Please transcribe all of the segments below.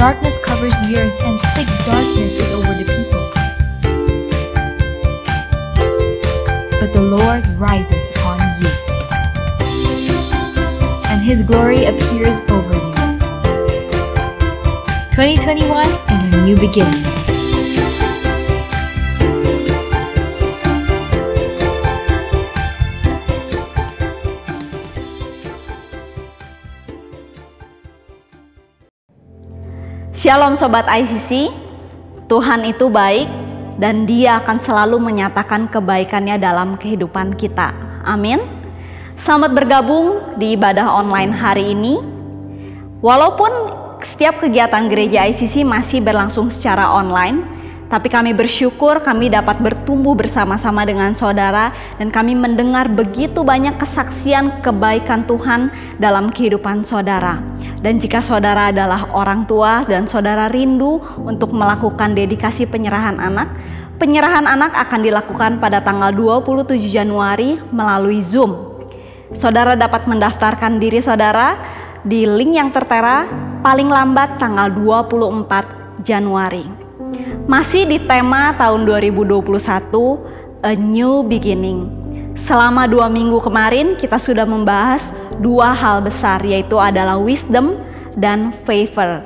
Darkness covers the earth, and thick darkness is over the people. But the Lord rises upon you, and His glory appears over you. 2021 is a new beginning. Shalom Sobat ICC, Tuhan itu baik dan Dia akan selalu menyatakan kebaikannya dalam kehidupan kita. Amin. Selamat bergabung di ibadah online hari ini. Walaupun setiap kegiatan gereja ICC masih berlangsung secara online, tapi kami bersyukur kami dapat bertumbuh bersama-sama dengan saudara dan kami mendengar begitu banyak kesaksian kebaikan Tuhan dalam kehidupan saudara. Dan jika saudara adalah orang tua dan saudara rindu untuk melakukan dedikasi penyerahan anak akan dilakukan pada tanggal 27 Januari melalui Zoom. Saudara dapat mendaftarkan diri saudara di link yang tertera paling lambat tanggal 24 Januari. Masih di tema tahun 2021, A New Beginning. Selama 2 minggu kemarin kita sudah membahas 2 hal besar, yaitu adalah wisdom dan favor.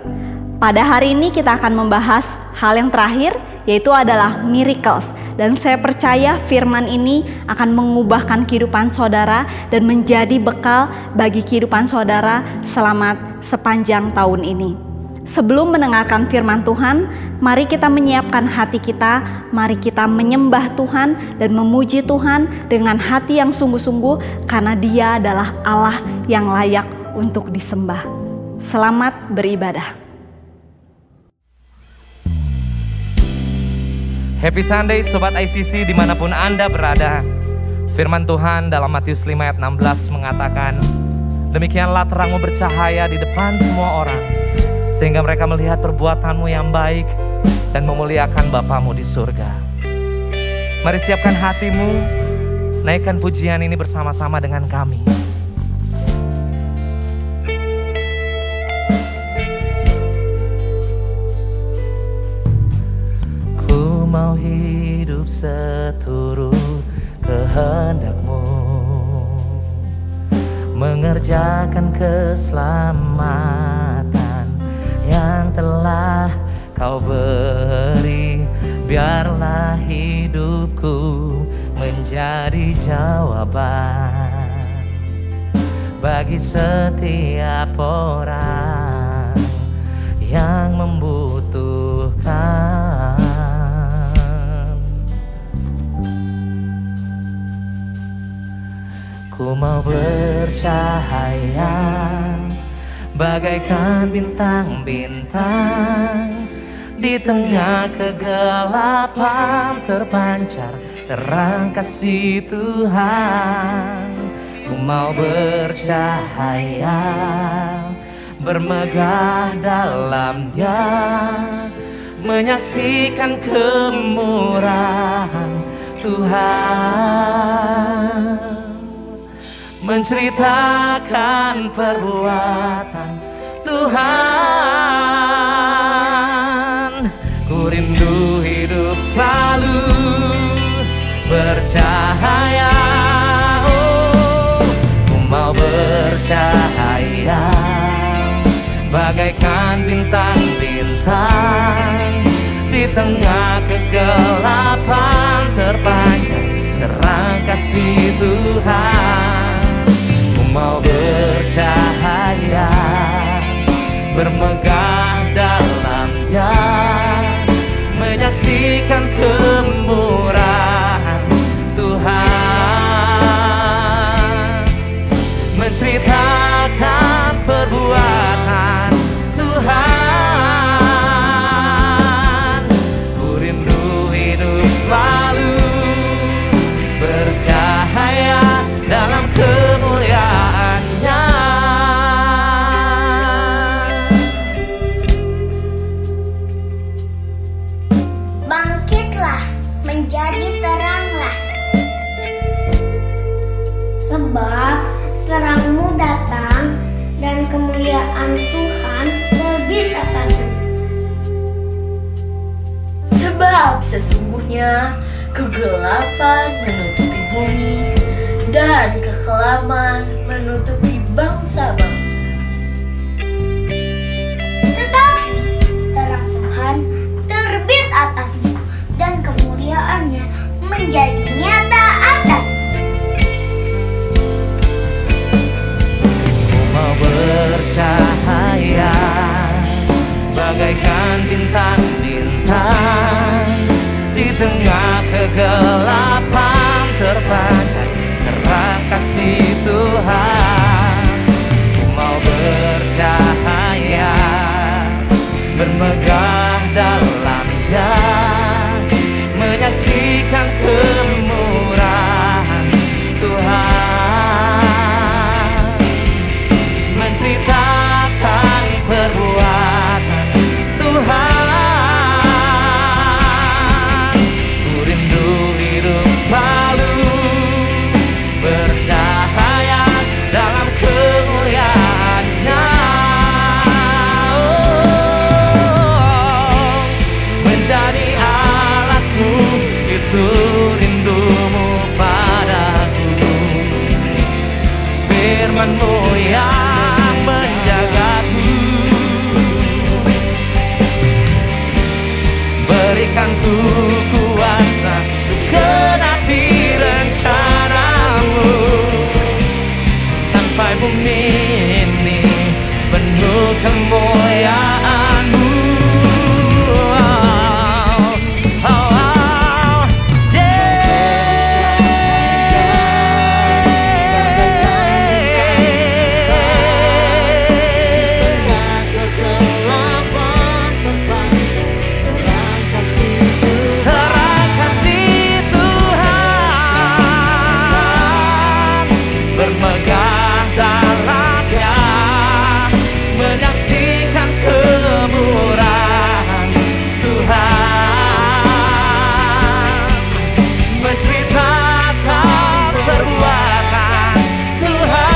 Pada hari ini kita akan membahas hal yang terakhir, yaitu adalah miracles. Dan saya percaya firman ini akan mengubahkan kehidupan saudara dan menjadi bekal bagi kehidupan saudara selamat sepanjang tahun ini. Sebelum mendengarkan firman Tuhan, mari kita menyiapkan hati kita, mari kita menyembah Tuhan dan memuji Tuhan dengan hati yang sungguh-sungguh karena Dia adalah Allah yang layak untuk disembah. Selamat beribadah. Happy Sunday Sobat ICC dimanapun Anda berada. Firman Tuhan dalam Matius 5 ayat 16 mengatakan, demikianlah terangmu bercahaya di depan semua orang, sehingga mereka melihat perbuatanmu yang baik dan memuliakan Bapamu di surga. Mari siapkan hatimu, naikkan pujian ini bersama-sama dengan kami. Ku mau hidup seturut kehendak-Mu, mengerjakan keselamatan yang telah Kau beri. Biarlah hidupku menjadi jawaban bagi setiap orang yang membutuhkan. Ku mau bercahaya bagaikan bintang-bintang, di tengah kegelapan terpancar terang kasih Tuhan. Ku mau bercahaya, bermegah dalam Dia, menyaksikan kemurahan Tuhan, menceritakan perbuatan Tuhan. Ku rindu hidup selalu bercahaya, oh, ku mau bercahaya bagaikan bintang-bintang di tengah kegelapan, terpancar terang kasih Tuhan. Ku mau bercahaya, bermegah dalamnya, menyaksikan kemurahan Tuhan, menceritakan perbuatan Tuhan. Ku rindu hidup selalu bercahaya dalam kemuliaan-Nya. Bangkitlah, menjadi teranglah, sebab terangmu datang dan kemuliaan Tuhan terbit atasmu. Sebab sesungguhnya kegelapan menutupi bumi dan kekelaman menutupi bangsa-bangsa. Tetapi terang Tuhan terbit atasmu dan kemuliaan-Nya menjadi nyata atasmu. Ku mau bercahaya bagaikan bintang-bintang di tengah kegelapan, terpancar terang kasih Tuhan. Ku mau bercahaya, bermegah dalamnya, menyaksikan kemurahan Tuhan, menceritakan perbuatan Tuhan. Ku rindu hidup selalu bercahaya dalam kemuliaan-Nya, oh, menjadi alatmu, itu rindumu padaku. Firman-Mu yang menjagaku, berikan ku kuasa untuk genapi rencana-Mu, sampai bumi ini penuh kemuliaan-Mu. Terang kasih Tuhan, bermegah dalamnya, menyaksikan kemurahan Tuhan, menceritakan perbuatan Tuhan.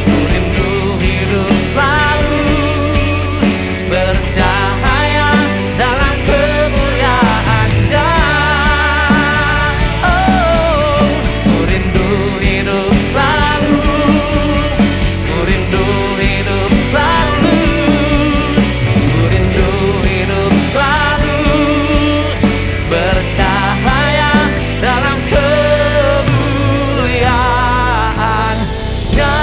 Ku rindu hidup selalu bercahaya dalam kemuliaan-Nya, oh, ku rindu hidup selalu, ku rindu hidup selalu, ku rindu hidup selalu bercahaya dalam kemuliaan-Nya.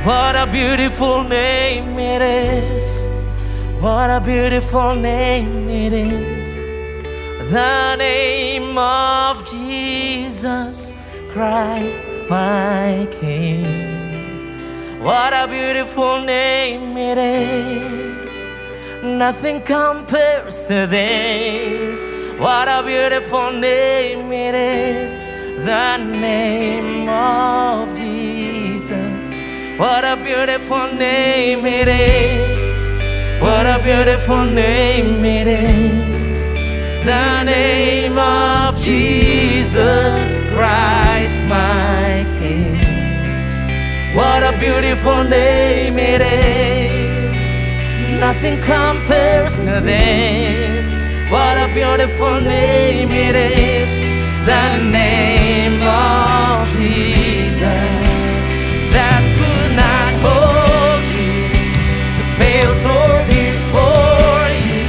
What a beautiful name it is. What a beautiful name it is. The name of Jesus Christ, my King. What a beautiful name it is. Nothing compares to this. What a beautiful name it is. The name of Jesus. What a beautiful name it is. What a beautiful name it is. The name of Jesus Christ, my King. What a beautiful name it is. nothing compares to this. What a beautiful name it is, the name of Jesus. That could not hold you, that failed or before you.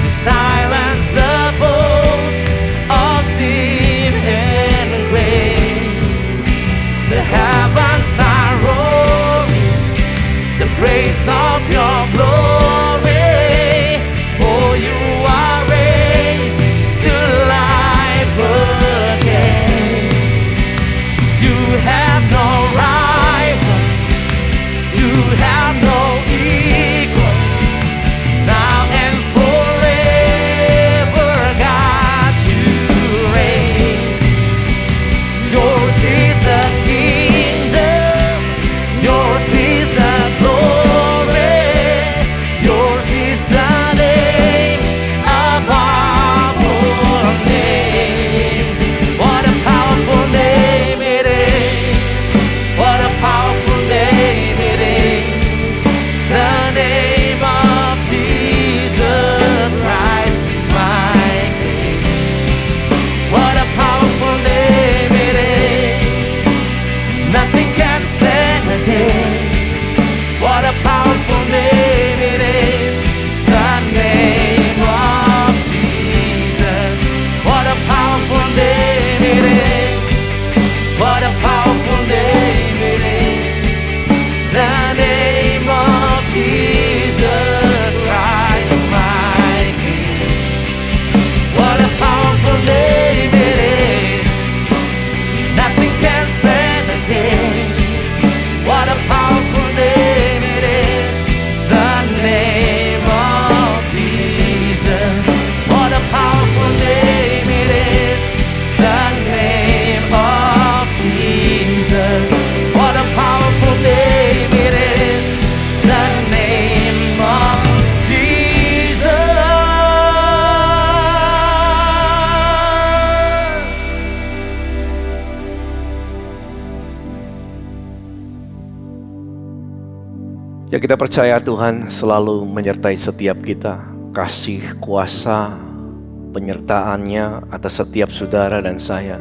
You silence the boast of sin and grave. The heavens are rolling the praise of your glory. For you are raised to life again. You have no rival, you have no equal. Now and forever, God, you reign. Yours is the kingdom, yours is the glory, yours is the name above all names. What a powerful name it is, what a powerful name it is, the name of Jesus Christ, my King. What a powerful name it is, nothing can stand against. What a powerful name it is, the name of Jesus. What a powerful name it is, what a powerful name it is, the name of Jesus Christ, my King. What a powerful name it is, nothing can stand against. What a powerful name it is, the name of Jesus. What a powerful name it is, the name of Jesus. What a powerful name it is, the name of Jesus. Ya, kita percaya Tuhan selalu menyertai setiap kita. Kasih kuasa penyertaannya atas setiap saudara dan saya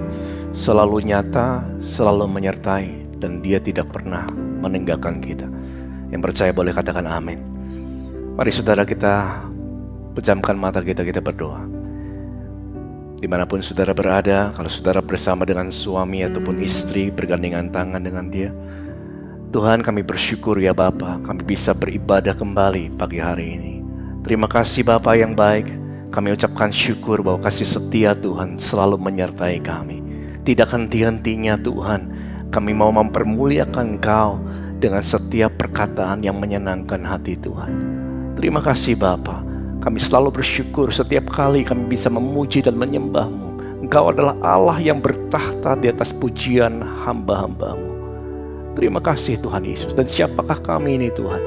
selalu nyata, selalu menyertai, dan Dia tidak pernah meninggalkan kita. Yang percaya boleh katakan amin. Mari saudara, kita pejamkan mata kita berdoa. Dimanapun saudara berada, kalau saudara bersama dengan suami ataupun istri bergandengan tangan dengan dia, Tuhan, kami bersyukur ya Bapa, kami bisa beribadah kembali pagi hari ini. Terima kasih Bapa yang baik. Kami ucapkan syukur bahwa kasih setia Tuhan selalu menyertai kami. Tidak henti-hentinya Tuhan, kami mau mempermuliakan Engkau dengan setiap perkataan yang menyenangkan hati Tuhan. Terima kasih Bapa, kami selalu bersyukur setiap kali kami bisa memuji dan menyembah-Mu. Engkau adalah Allah yang bertahta di atas pujian hamba-hamba-Mu. Terima kasih Tuhan Yesus. Dan siapakah kami ini Tuhan,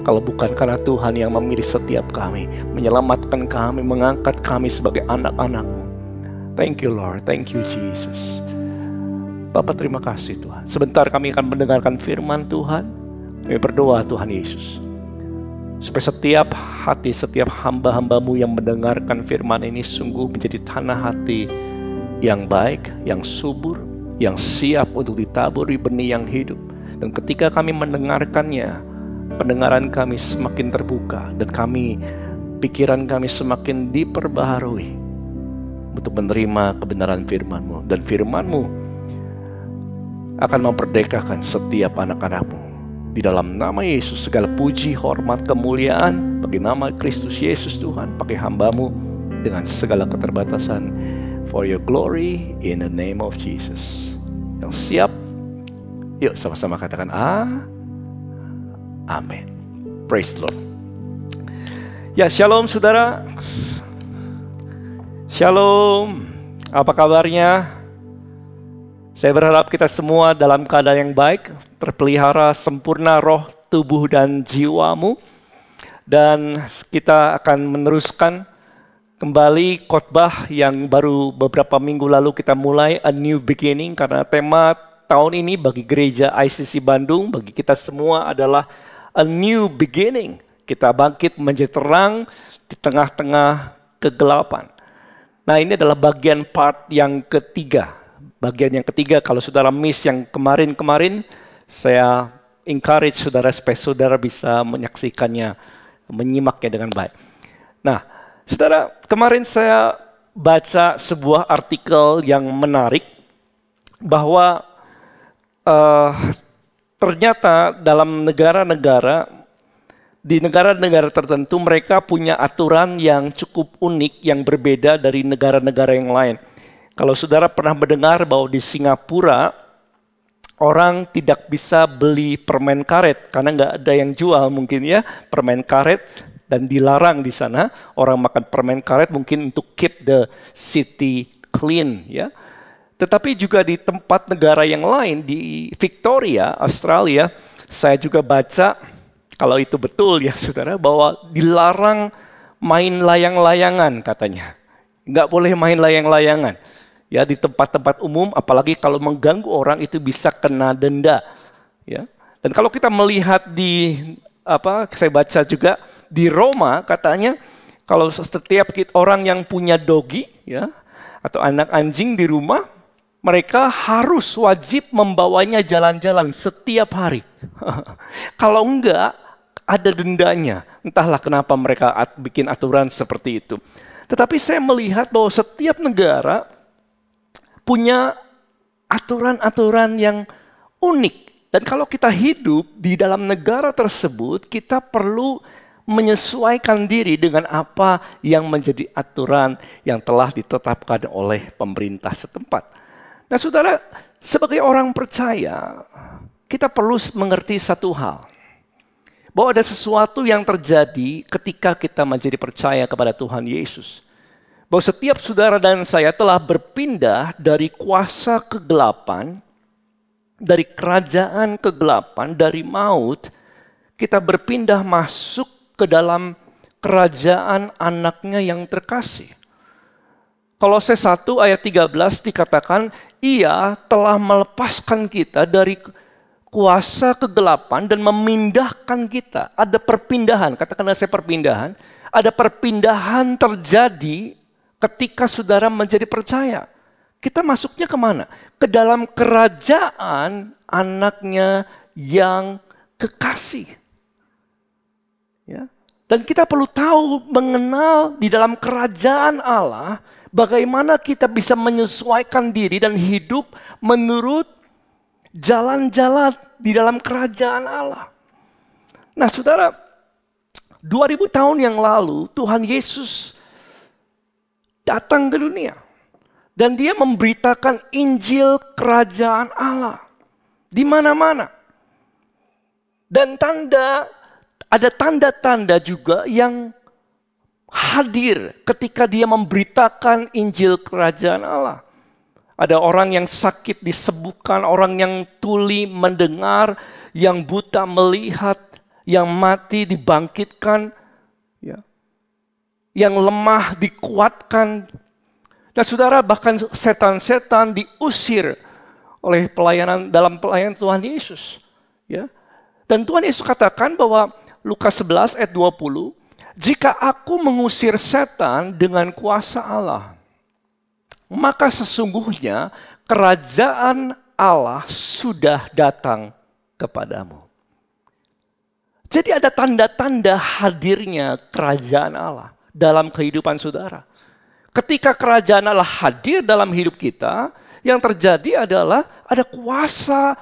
kalau bukan karena Tuhan yang memilih setiap kami, menyelamatkan kami, mengangkat kami sebagai anak-anak-Mu. Thank you Lord, thank you Jesus. Bapak terima kasih Tuhan. Sebentar kami akan mendengarkan firman Tuhan. Kami berdoa Tuhan Yesus, supaya setiap hati, setiap hamba-hamba-Mu yang mendengarkan firman ini sungguh menjadi tanah hati yang baik, yang subur, yang siap untuk ditaburi benih yang hidup. Dan ketika kami mendengarkannya, pendengaran kami semakin terbuka dan pikiran kami semakin diperbaharui untuk menerima kebenaran firman-Mu. Dan firman-Mu akan memperdekakan setiap anak-anak-Mu. Di dalam nama Yesus segala puji, hormat, kemuliaan bagi nama Kristus Yesus Tuhan, pakai hamba-Mu dengan segala keterbatasan. For your glory in the name of Jesus. Yang siap, yuk sama-sama katakan amin. Praise the Lord. Ya, shalom saudara. Shalom. Apa kabarnya? Saya berharap kita semua dalam keadaan yang baik, terpelihara sempurna roh, tubuh dan jiwamu. Dan kita akan meneruskan kembali khotbah yang baru beberapa minggu lalu kita mulai, A New Beginning, karena tema tahun ini bagi gereja ICC Bandung, bagi kita semua adalah A New Beginning. Kita bangkit menjadi terang di tengah-tengah kegelapan. Nah, ini adalah bagian part yang ketiga. Bagian yang ketiga, kalau saudara miss yang kemarin-kemarin, saya encourage saudara supaya saudara bisa menyaksikannya, menyimaknya dengan baik. Nah, saudara, kemarin saya baca sebuah artikel yang menarik bahwa ternyata dalam negara-negara, di negara-negara tertentu mereka punya aturan yang cukup unik, yang berbeda dari negara-negara yang lain. Kalau saudara pernah mendengar bahwa di Singapura, orang tidak bisa beli permen karet karena nggak ada yang jual mungkin ya permen karet, dan dilarang di sana orang makan permen karet mungkin untuk keep the city clean ya. Tetapi juga di tempat negara yang lain, di Victoria, Australia, saya juga baca, kalau itu betul ya saudara, bahwa dilarang main layang-layangan katanya. Nggak boleh main layang-layangan. Ya, di tempat-tempat umum, apalagi kalau mengganggu orang itu bisa kena denda. Ya. Dan kalau kita melihat saya baca juga di Roma katanya, kalau setiap orang yang punya dogi ya, atau anak anjing di rumah, mereka harus wajib membawanya jalan-jalan setiap hari. Kalau enggak, ada dendanya. Entahlah kenapa mereka bikin aturan seperti itu. Tetapi saya melihat bahwa setiap negara punya aturan-aturan yang unik. Dan kalau kita hidup di dalam negara tersebut, kita perlu menyesuaikan diri dengan apa yang menjadi aturan yang telah ditetapkan oleh pemerintah setempat. Nah saudara, sebagai orang percaya, kita perlu mengerti satu hal. Bahwa ada sesuatu yang terjadi ketika kita menjadi percaya kepada Tuhan Yesus. Bahwa setiap saudara dan saya telah berpindah dari kuasa kegelapan, dari kerajaan kegelapan, dari maut, kita berpindah masuk ke dalam kerajaan anaknya yang terkasih. Kolose 1 ayat 13 dikatakan, ia telah melepaskan kita dari kuasa kegelapan dan memindahkan kita. Ada perpindahan, katakanlah saya perpindahan. Ada perpindahan terjadi ketika saudara menjadi percaya. Kita masuknya kemana? Ke dalam kerajaan anaknya yang kekasih. Ya. Dan kita perlu tahu, mengenal di dalam kerajaan Allah, bagaimana kita bisa menyesuaikan diri dan hidup menurut jalan-jalan di dalam kerajaan Allah. Nah saudara, 2000 tahun yang lalu Tuhan Yesus datang ke dunia. Dan dia memberitakan Injil kerajaan Allah di mana-mana. Dan ada tanda-tanda juga yang hadir ketika dia memberitakan Injil kerajaan Allah. Ada orang yang sakit disembuhkan, orang yang tuli mendengar, yang buta melihat, yang mati dibangkitkan, ya. Yang lemah dikuatkan. Dan saudara, bahkan setan-setan diusir oleh dalam pelayanan Tuhan Yesus. Ya. Dan Tuhan Yesus katakan bahwa Lukas 11 ayat 20, jika aku mengusir setan dengan kuasa Allah, maka sesungguhnya kerajaan Allah sudah datang kepadamu. Jadi ada tanda-tanda hadirnya kerajaan Allah dalam kehidupan saudara. Ketika kerajaan Allah hadir dalam hidup kita, yang terjadi adalah ada kuasa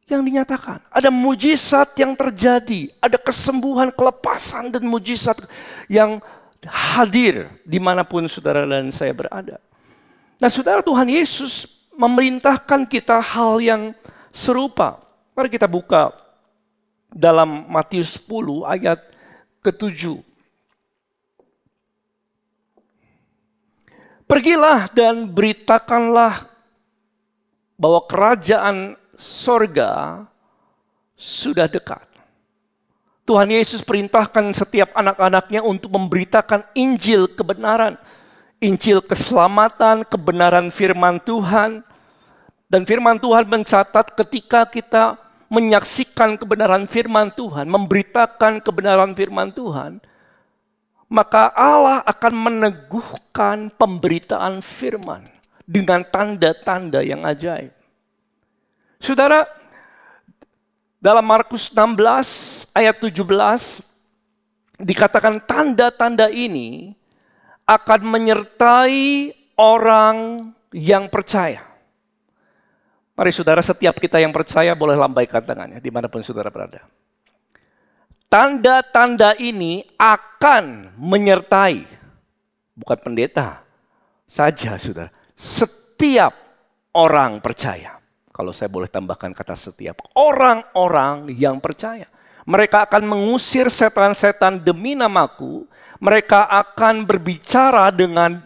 yang dinyatakan. Ada mujizat yang terjadi, ada kesembuhan, kelepasan dan mujizat yang hadir dimanapun saudara dan saya berada. Nah saudara, Tuhan Yesus memerintahkan kita hal yang serupa. Mari kita buka dalam Matius 10 ayat ke-7. Pergilah dan beritakanlah bahwa kerajaan sorga sudah dekat. Tuhan Yesus perintahkan setiap anak-anaknya untuk memberitakan Injil kebenaran. Injil keselamatan, kebenaran firman Tuhan. Dan firman Tuhan mencatat ketika kita menyaksikan kebenaran firman Tuhan, memberitakan kebenaran firman Tuhan, maka Allah akan meneguhkan pemberitaan firman dengan tanda-tanda yang ajaib. Saudara, dalam Markus 16 ayat 17 dikatakan tanda-tanda ini akan menyertai orang yang percaya. Mari saudara, setiap kita yang percaya boleh lambaikan tangannya dimanapun saudara berada. Tanda-tanda ini akan menyertai, bukan pendeta saja saudara, setiap orang percaya. Kalau saya boleh tambahkan kata setiap, orang-orang yang percaya. Mereka akan mengusir setan-setan demi namaku, mereka akan berbicara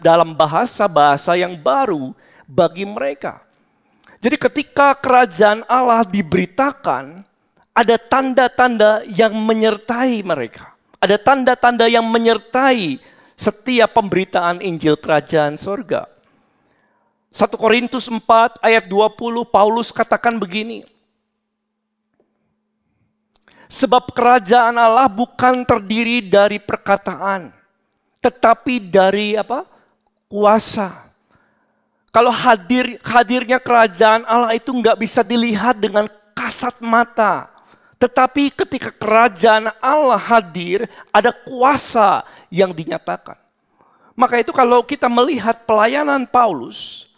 dalam bahasa-bahasa yang baru bagi mereka. Jadi ketika kerajaan Allah diberitakan, ada tanda-tanda yang menyertai mereka. Ada tanda-tanda yang menyertai setiap pemberitaan Injil Kerajaan Sorga. 1 Korintus 4 ayat 20 Paulus katakan begini. Sebab kerajaan Allah bukan terdiri dari perkataan, tetapi dari kuasa. Kalau hadirnya kerajaan Allah itu nggak bisa dilihat dengan kasat mata. Tetapi ketika kerajaan Allah hadir, ada kuasa yang dinyatakan. Maka itu kalau kita melihat pelayanan Paulus,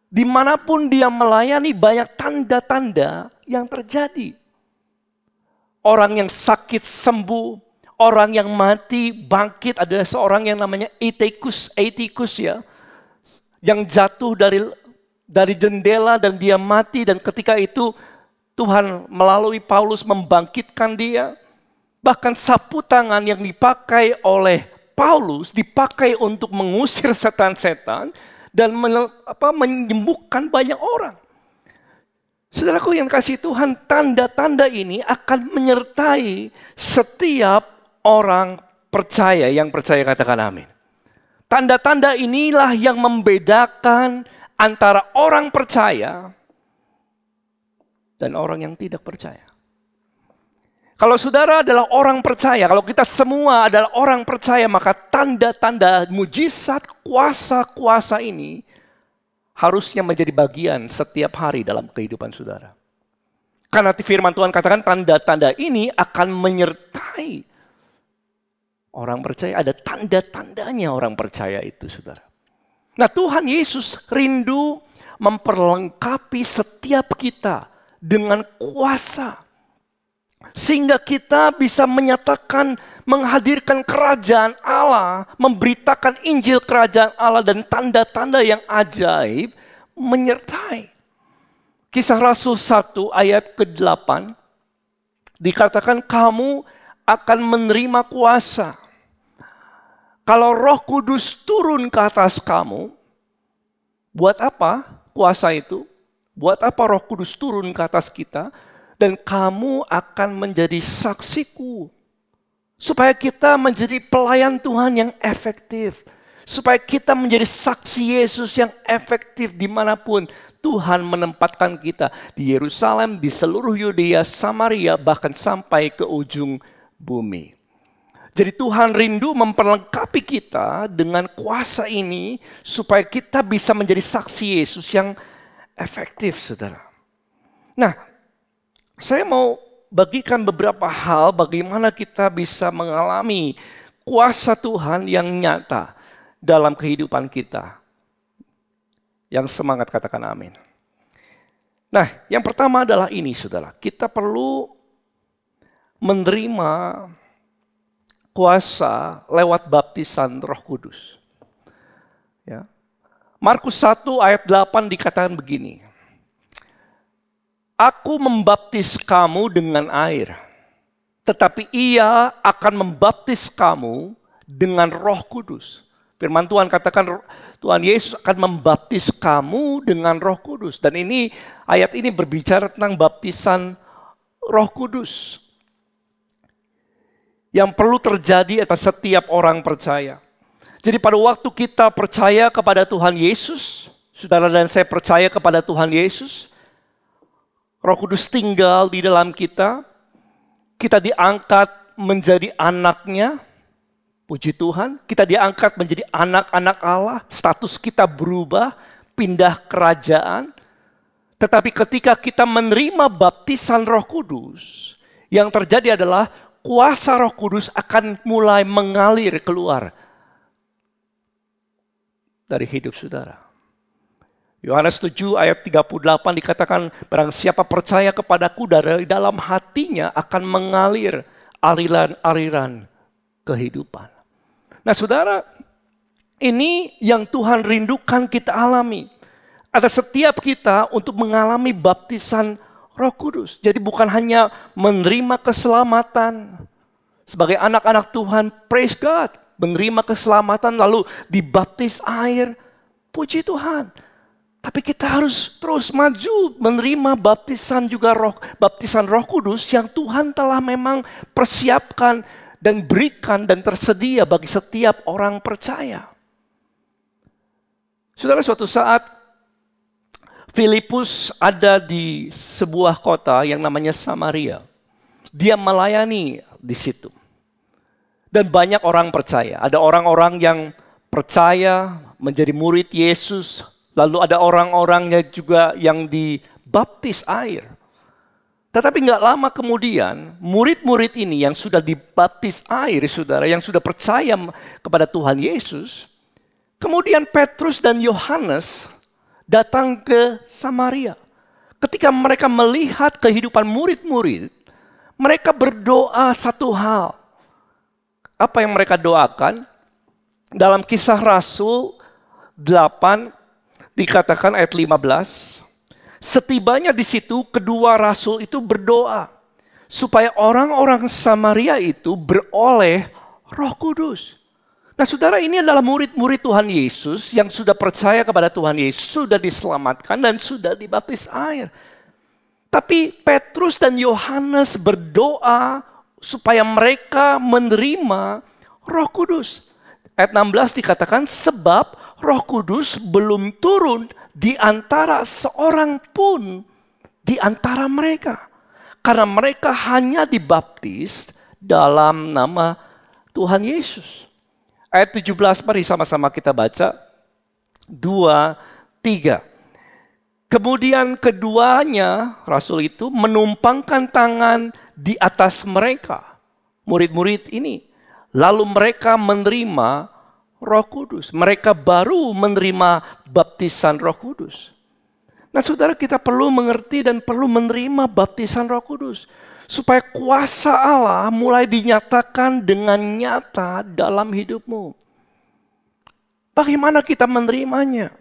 dimanapun dia melayani banyak tanda-tanda yang terjadi. Orang yang sakit sembuh, orang yang mati bangkit. Ada seorang yang namanya Eutychus ya, yang jatuh dari jendela dan dia mati, dan ketika itu Tuhan melalui Paulus membangkitkan dia. Bahkan sapu tangan yang dipakai oleh Paulus dipakai untuk mengusir setan-setan dan menyembuhkan banyak orang. Saudaraku yang kasih Tuhan, tanda-tanda ini akan menyertai setiap orang percaya. Yang percaya katakan amin. Tanda-tanda inilah yang membedakan antara orang percaya dan orang yang tidak percaya. Kalau saudara adalah orang percaya, kalau kita semua adalah orang percaya, maka tanda-tanda mujizat kuasa-kuasa ini harusnya menjadi bagian setiap hari dalam kehidupan saudara. Karena firman Tuhan katakan tanda-tanda ini akan menyertai orang percaya. Ada tanda-tandanya orang percaya itu saudara. Nah, Tuhan Yesus rindu memperlengkapi setiap kita dengan kuasa. Sehingga kita bisa menyatakan, menghadirkan kerajaan Allah, memberitakan Injil kerajaan Allah dan tanda-tanda yang ajaib menyertai. Kisah Rasul 1 ayat ke-8 dikatakan kamu akan menerima kuasa. Kalau Roh Kudus turun ke atas kamu, buat apa kuasa itu? Buat apa Roh Kudus turun ke atas kita? Dan kamu akan menjadi saksiku. Supaya kita menjadi pelayan Tuhan yang efektif. Supaya kita menjadi saksi Yesus yang efektif dimanapun Tuhan menempatkan kita. Di Yerusalem, di seluruh Yudea, Samaria, bahkan sampai ke ujung bumi. Jadi Tuhan rindu memperlengkapi kita dengan kuasa ini. Supaya kita bisa menjadi saksi Yesus yang efektif, saudara. Nah, saya mau bagikan beberapa hal bagaimana kita bisa mengalami kuasa Tuhan yang nyata dalam kehidupan kita. Yang semangat katakan amin. Nah, yang pertama adalah ini saudara. Kita perlu menerima kuasa lewat baptisan Roh Kudus. Ya. Markus 1 ayat 8 dikatakan begini. Aku membaptis kamu dengan air, tetapi ia akan membaptis kamu dengan Roh Kudus. Firman Tuhan katakan Tuhan Yesus akan membaptis kamu dengan Roh Kudus. Dan ini ayat ini berbicara tentang baptisan Roh Kudus. Yang perlu terjadi atas setiap orang percaya. Jadi pada waktu kita percaya kepada Tuhan Yesus, saudara dan saya percaya kepada Tuhan Yesus, Roh Kudus tinggal di dalam kita. Kita diangkat menjadi anaknya. Puji Tuhan, kita diangkat menjadi anak-anak Allah. Status kita berubah, pindah kerajaan. Tetapi ketika kita menerima baptisan Roh Kudus, yang terjadi adalah kuasa Roh Kudus akan mulai mengalir keluar dari hidup saudara. Yohanes 7 ayat 38 dikatakan, barang siapa percaya kepadaku, dari dalam hatinya akan mengalir aliran-aliran kehidupan. Nah saudara, ini yang Tuhan rindukan kita alami. Ada setiap kita untuk mengalami baptisan Roh Kudus. Jadi bukan hanya menerima keselamatan. Sebagai anak-anak Tuhan, praise God. Menerima keselamatan lalu dibaptis air. Puji Tuhan. Tapi kita harus terus maju menerima baptisan Roh Kudus yang Tuhan telah memang persiapkan dan berikan dan tersedia bagi setiap orang percaya. Saudara, suatu saat Filipus ada di sebuah kota yang namanya Samaria. Dia melayani di situ. Dan banyak orang percaya. Ada orang-orang yang percaya menjadi murid Yesus. Lalu ada orang-orangnya juga yang dibaptis air. Tetapi nggak lama kemudian, murid-murid ini yang sudah dibaptis air, saudara, yang sudah percaya kepada Tuhan Yesus, kemudian Petrus dan Yohanes datang ke Samaria. Ketika mereka melihat kehidupan murid-murid, mereka berdoa satu hal. Apa yang mereka doakan? Dalam Kisah Rasul 8 dikatakan ayat 15, setibanya di situ kedua rasul itu berdoa supaya orang-orang Samaria itu beroleh Roh Kudus. Nah saudara, ini adalah murid-murid Tuhan Yesus yang sudah percaya kepada Tuhan Yesus, sudah diselamatkan dan sudah dibaptis air. Tapi Petrus dan Yohanes berdoa supaya mereka menerima Roh Kudus. Ayat 16 dikatakan, sebab Roh Kudus belum turun di antara seorang pun di antara mereka. Karena mereka hanya dibaptis dalam nama Tuhan Yesus. Ayat 17, mari sama-sama kita baca. 2, 3. Kemudian keduanya, rasul itu menumpangkan tangan di atas mereka, murid-murid ini. Lalu mereka menerima Roh Kudus. Mereka baru menerima baptisan Roh Kudus. Nah saudara, kita perlu mengerti dan perlu menerima baptisan Roh Kudus. Supaya kuasa Allah mulai dinyatakan dengan nyata dalam hidupmu. Bagaimana kita menerimanya?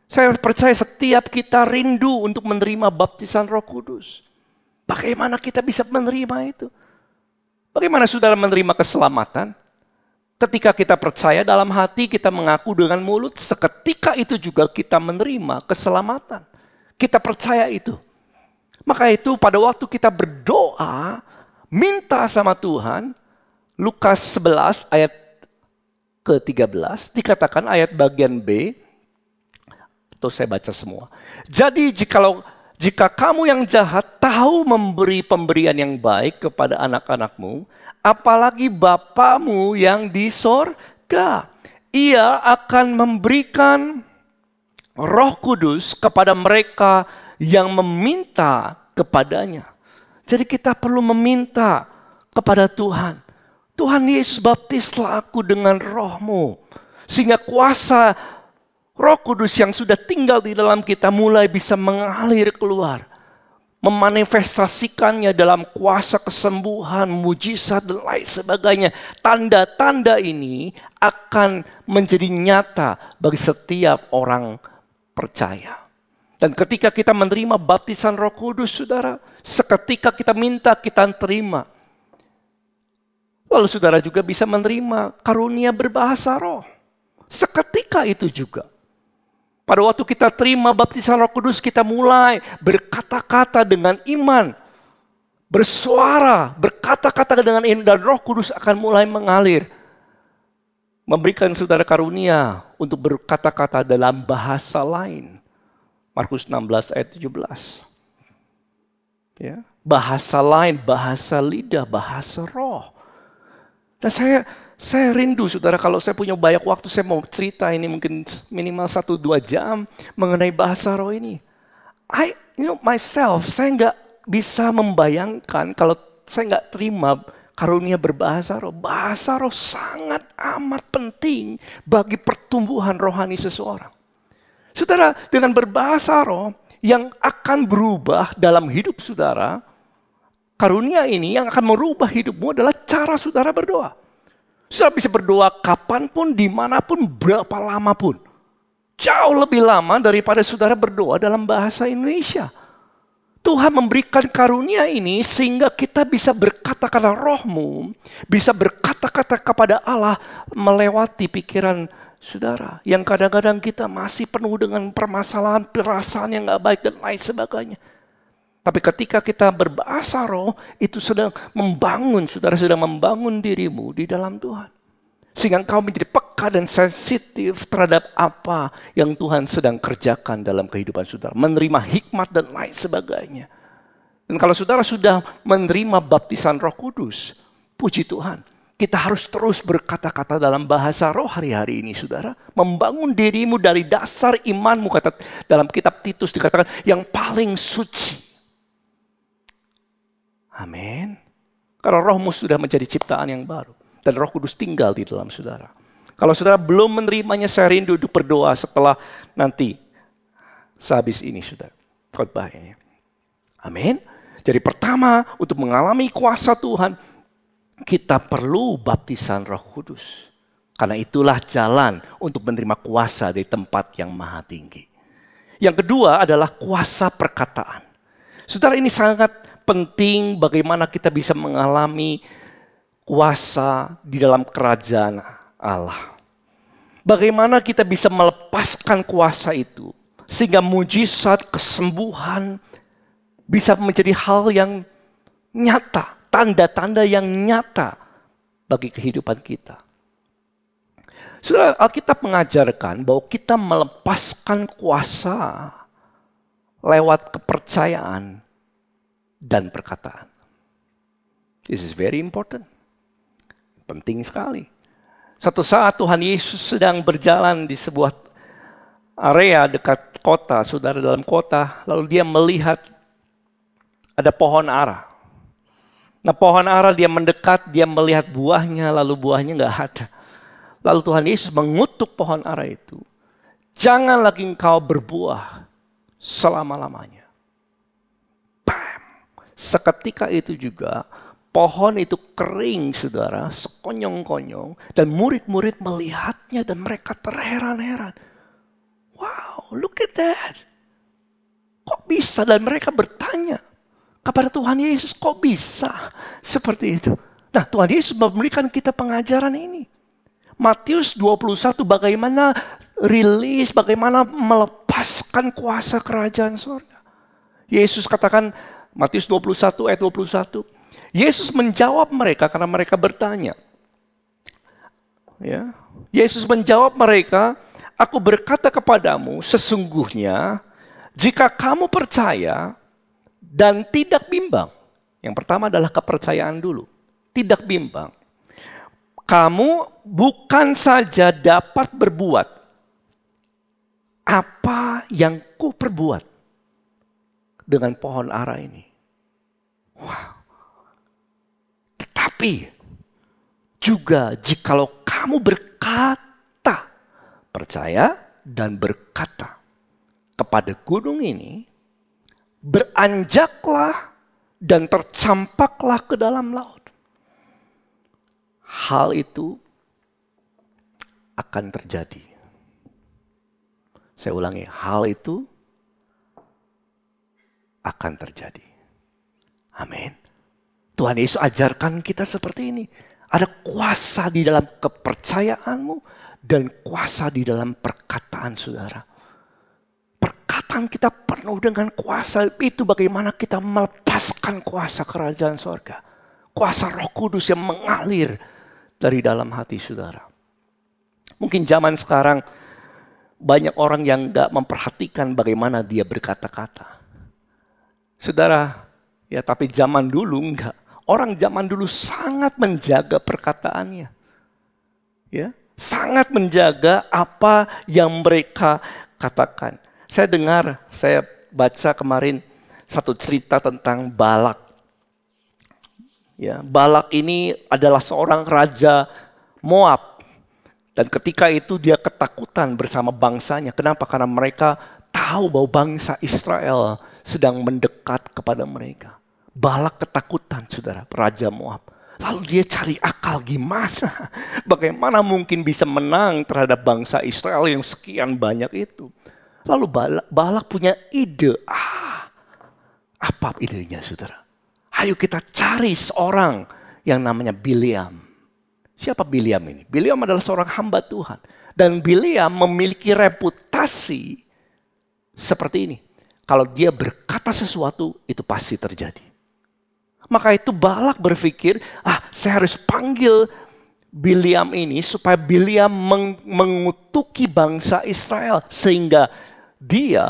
Saya percaya setiap kita rindu untuk menerima baptisan Roh Kudus. Bagaimana kita bisa menerima itu? Bagaimana saudara menerima keselamatan? Ketika kita percaya dalam hati, kita mengaku dengan mulut, seketika itu juga kita menerima keselamatan. Kita percaya itu. Maka itu pada waktu kita berdoa, minta sama Tuhan, Lukas 11 ayat ke-13, dikatakan ayat bagian B, atau saya baca semua. Jadi jika kamu yang jahat tahu memberi pemberian yang baik kepada anak-anakmu, apalagi Bapamu yang di sorga, Ia akan memberikan Roh Kudus kepada mereka yang meminta kepadanya. Jadi kita perlu meminta kepada Tuhan. Tuhan Yesus, baptislah aku dengan Roh-Mu. Sehingga kuasa Roh Kudus yang sudah tinggal di dalam kita mulai bisa mengalir keluar. Memanifestasikannya dalam kuasa kesembuhan, mujizat dan lain sebagainya. Tanda-tanda ini akan menjadi nyata bagi setiap orang percaya. Dan ketika kita menerima baptisan Roh Kudus, saudara, seketika kita minta, kita terima. Lalu saudara juga bisa menerima karunia berbahasa roh. Seketika itu juga. Pada waktu kita terima baptisan Roh Kudus, kita mulai berkata-kata dengan iman. Bersuara, berkata-kata dengan iman, dan Roh Kudus akan mulai mengalir. Memberikan saudara karunia untuk berkata-kata dalam bahasa lain. Markus 16 ayat 17. Ya, bahasa lain, bahasa lidah, bahasa roh. Dan saya rindu saudara, kalau saya punya banyak waktu, saya mau cerita ini mungkin minimal 1-2 jam mengenai bahasa roh ini. Myself, saya nggak bisa membayangkan kalau saya nggak terima karunia berbahasa roh. Bahasa roh sangat amat penting bagi pertumbuhan rohani seseorang. Saudara, dengan berbahasa roh yang akan berubah dalam hidup saudara, karunia ini yang akan merubah hidupmu adalah cara saudara berdoa. Saudara bisa berdoa kapanpun, dimanapun, berapa lama pun. Jauh lebih lama daripada saudara berdoa dalam bahasa Indonesia. Tuhan memberikan karunia ini sehingga kita bisa berkata-kata rohmu, bisa berkata-kata kepada Allah melewati pikiran saudara. Yang kadang-kadang kita masih penuh dengan permasalahan, perasaan yang gak baik dan lain sebagainya. Tapi ketika kita berbahasa roh, itu sedang membangun, saudara sedang membangun dirimu di dalam Tuhan. Sehingga engkau menjadi peka dan sensitif terhadap apa yang Tuhan sedang kerjakan dalam kehidupan saudara. Menerima hikmat dan lain sebagainya. Dan kalau saudara sudah menerima baptisan Roh Kudus, puji Tuhan. Kita harus terus berkata-kata dalam bahasa roh hari-hari ini saudara. Membangun dirimu dari dasar imanmu, kata dalam kitab Titus dikatakan yang paling suci. Amin. Karena rohmu sudah menjadi ciptaan yang baru. Dan Roh Kudus tinggal di dalam saudara. Kalau saudara belum menerimanya, saya rindu untuk berdoa setelah nanti sehabis ini saudara. Khotbahnya. Amin. Jadi pertama, untuk mengalami kuasa Tuhan, kita perlu baptisan Roh Kudus. Karena itulah jalan untuk menerima kuasa dari tempat yang maha tinggi. Yang kedua adalah kuasa perkataan. Saudara, ini sangat penting bagaimana kita bisa mengalami kuasa di dalam kerajaan Allah. Bagaimana kita bisa melepaskan kuasa itu. Sehingga mujizat, kesembuhan bisa menjadi hal yang nyata. Tanda-tanda yang nyata bagi kehidupan kita. Saudara, Alkitab mengajarkan bahwa kita melepaskan kuasa lewat kepercayaan dan perkataan. This is very important. Penting sekali. Suatu saat Tuhan Yesus sedang berjalan di sebuah area dekat kota, saudara, dalam kota. Lalu dia melihat ada pohon ara. Nah, pohon ara dia mendekat, dia melihat buahnya, lalu buahnya nggak ada. Lalu Tuhan Yesus mengutuk pohon ara itu. Jangan lagi engkau berbuah selama-lamanya. Bam! Seketika itu juga pohon itu kering, saudara, sekonyong-konyong. Dan murid-murid melihatnya dan mereka terheran-heran. Wow, look at that. Kok bisa? Dan mereka bertanya kepada Tuhan Yesus, kok bisa seperti itu? Nah, Tuhan Yesus memberikan kita pengajaran ini. Matius 21, bagaimana rilis, bagaimana melepaskan kuasa kerajaan surga. Yesus katakan, Matius 21 ayat 21. Yesus menjawab mereka karena mereka bertanya. Ya, Yesus menjawab mereka, aku berkata kepadamu, sesungguhnya jika kamu percaya dan tidak bimbang. Yang pertama adalah kepercayaan dulu. Tidak bimbang. Kamu bukan saja dapat berbuat apa yang ku perbuat dengan pohon ara ini. Wow. Tetapi juga jikalau kamu berkata, percaya dan berkata kepada gunung ini, beranjaklah dan tercampaklah ke dalam laut. Hal itu akan terjadi. Saya ulangi, hal itu akan terjadi. Amin. Tuhan Yesus ajarkan kita seperti ini. Ada kuasa di dalam kepercayaanmu dan kuasa di dalam perkataan saudara. Perkataan kita penuh dengan kuasa itu, bagaimana kita melepaskan kuasa kerajaan surga. Kuasa Roh Kudus yang mengalir dari dalam hati saudara. Mungkin zaman sekarang banyak orang yang gak memperhatikan bagaimana dia berkata-kata. Saudara, Ya, tapi zaman dulu enggak. Orang zaman dulu sangat menjaga perkataannya. Ya, sangat menjaga apa yang mereka katakan. Saya baca kemarin satu cerita tentang Balak. Ya, Balak ini adalah seorang raja Moab. Dan ketika itu dia ketakutan bersama bangsanya. Kenapa? Karena mereka tahu bahwa bangsa Israel sedang mendekat kepada mereka. Balak ketakutan, saudara, raja Moab. Lalu dia cari akal gimana? Bagaimana mungkin bisa menang terhadap bangsa Israel yang sekian banyak itu? Lalu Balak punya ide. Apa idenya, saudara? Ayo kita cari seorang yang namanya Bileam. Siapa Bileam ini? Bileam adalah seorang hamba Tuhan. Dan Bileam memiliki reputasi seperti ini. Kalau dia berkata sesuatu, itu pasti terjadi. Maka itu Balak berpikir, saya harus panggil Bileam ini supaya Bileam mengutuki bangsa Israel. Sehingga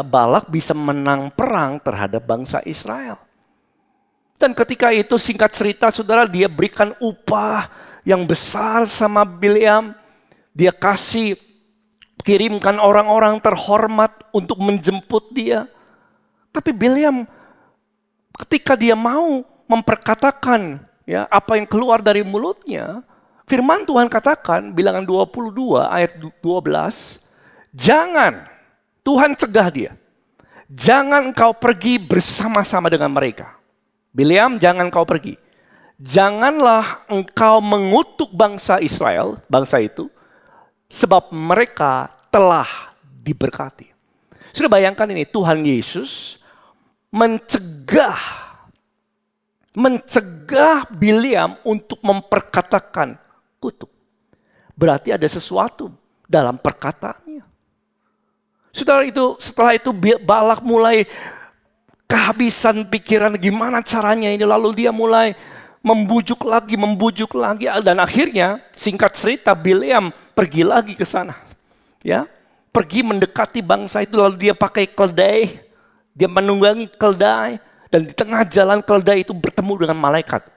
Balak bisa menang perang terhadap bangsa Israel. Dan ketika itu singkat cerita saudara, dia berikan upah yang besar sama Bileam. Dia kirimkan orang-orang terhormat untuk menjemput dia. Tapi Bileam ketika dia mau memperkatakan ya apa yang keluar dari mulutnya, firman Tuhan katakan, Bilangan 22 ayat 12, jangan, Tuhan cegah dia, jangan kau pergi bersama-sama dengan mereka. Bileam, jangan kau pergi. Janganlah engkau mengutuk bangsa Israel, bangsa itu, sebab mereka telah diberkati. Sudah bayangkan ini, Tuhan Yesus mencegah Bileam untuk memperkatakan kutuk. Berarti ada sesuatu dalam perkataannya. Saudara, setelah itu Balak mulai kehabisan pikiran gimana caranya ini, lalu dia mulai membujuk lagi dan akhirnya singkat cerita Bileam pergi lagi ke sana. Ya, pergi mendekati bangsa itu, lalu dia pakai keldai, dia menunggangi keldai dan di tengah jalan keldai itu bertemu dengan malaikat.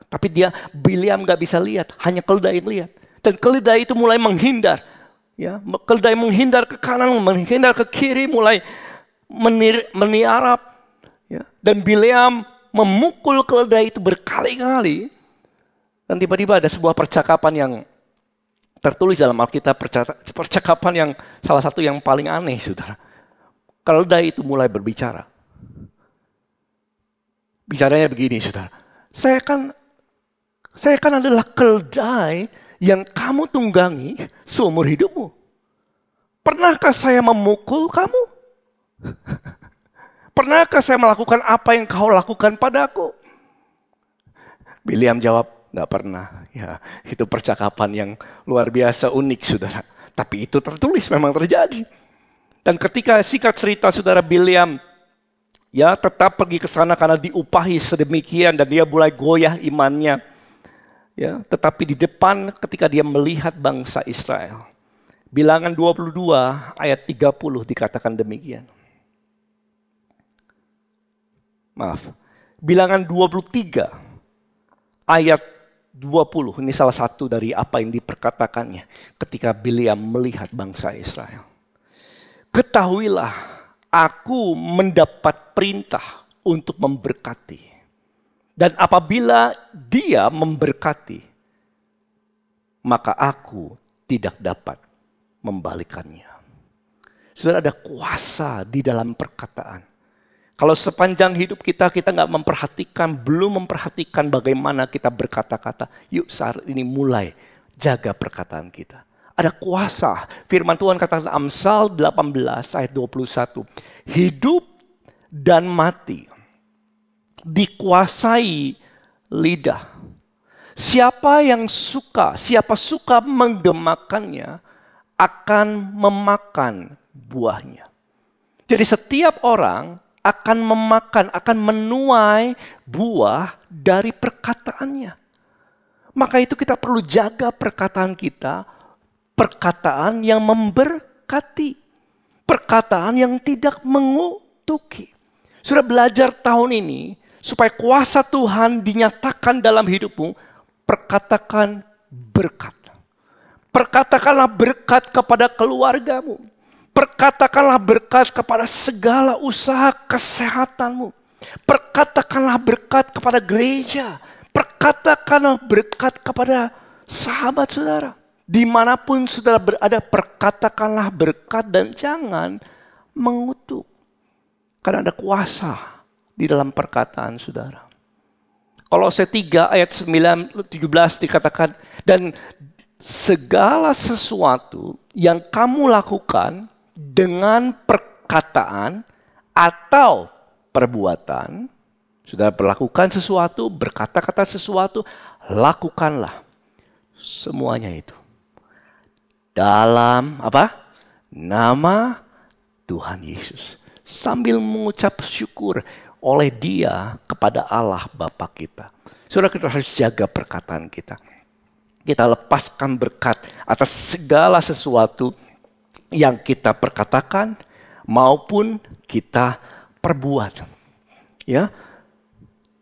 Tapi Bileam gak bisa lihat, hanya keldai lihat. Dan keldai itu mulai menghindar. Ya, keldai menghindar ke kanan, menghindar ke kiri, mulai meniarap, ya. Dan Bileam memukul keledai itu berkali-kali. Dan tiba-tiba ada sebuah percakapan yang tertulis dalam Alkitab, percakapan yang salah satu yang paling aneh, saudara. Keledai itu mulai berbicara. Bicaranya begini, saudara. Saya kan adalah keledai yang kamu tunggangi seumur hidupmu. Pernahkah saya memukul kamu? Pernahkah saya melakukan apa yang kau lakukan padaku? Bileam jawab, gak pernah. Ya, itu percakapan yang luar biasa unik, saudara. Tapi itu tertulis, memang terjadi. Dan ketika singkat cerita, saudara, Bileam ya tetap pergi ke sana karena diupahi sedemikian dan dia mulai goyah imannya. Ya, tetapi di depan ketika dia melihat bangsa Israel, Bilangan 22 ayat 30 dikatakan demikian. Bilangan 23 ayat 20, ini salah satu dari apa yang diperkatakannya ketika Bileam melihat bangsa Israel. Ketahuilah, aku mendapat perintah untuk memberkati. Dan apabila dia memberkati, maka aku tidak dapat membalikannya. Saudara, ada kuasa di dalam perkataan. Kalau sepanjang hidup kita belum memperhatikan bagaimana kita berkata-kata. Yuk saat ini mulai jaga perkataan kita. Ada kuasa. Firman Tuhan katakan Amsal 18 ayat 21. Hidup dan mati dikuasai lidah. Siapa suka menggemakannya akan memakan buahnya. Jadi setiap orang akan menuai buah dari perkataannya. Maka itu kita perlu jaga perkataan kita, perkataan yang memberkati, perkataan yang tidak mengutuki. Sudah belajar tahun ini supaya kuasa Tuhan dinyatakan dalam hidupmu, perkatakan berkat. Perkatakanlah berkat kepada keluargamu. Perkatakanlah berkat kepada segala usaha kesehatanmu. Perkatakanlah berkat kepada gereja. Perkatakanlah berkat kepada sahabat saudara. Dimanapun saudara berada, perkatakanlah berkat dan jangan mengutuk. Karena ada kuasa di dalam perkataan saudara. Kolose 3 ayat 17 dikatakan, dan segala sesuatu yang kamu lakukan dengan perkataan atau perbuatan, sudah berlakukan sesuatu, berkata-kata sesuatu, lakukanlah semuanya itu dalam apa? Nama Tuhan Yesus. Sambil mengucap syukur oleh Dia kepada Allah Bapa kita. Saudara, kita harus jaga perkataan kita. Kita lepaskan berkat atas segala sesuatu yang kita perkatakan maupun kita perbuat. Ya,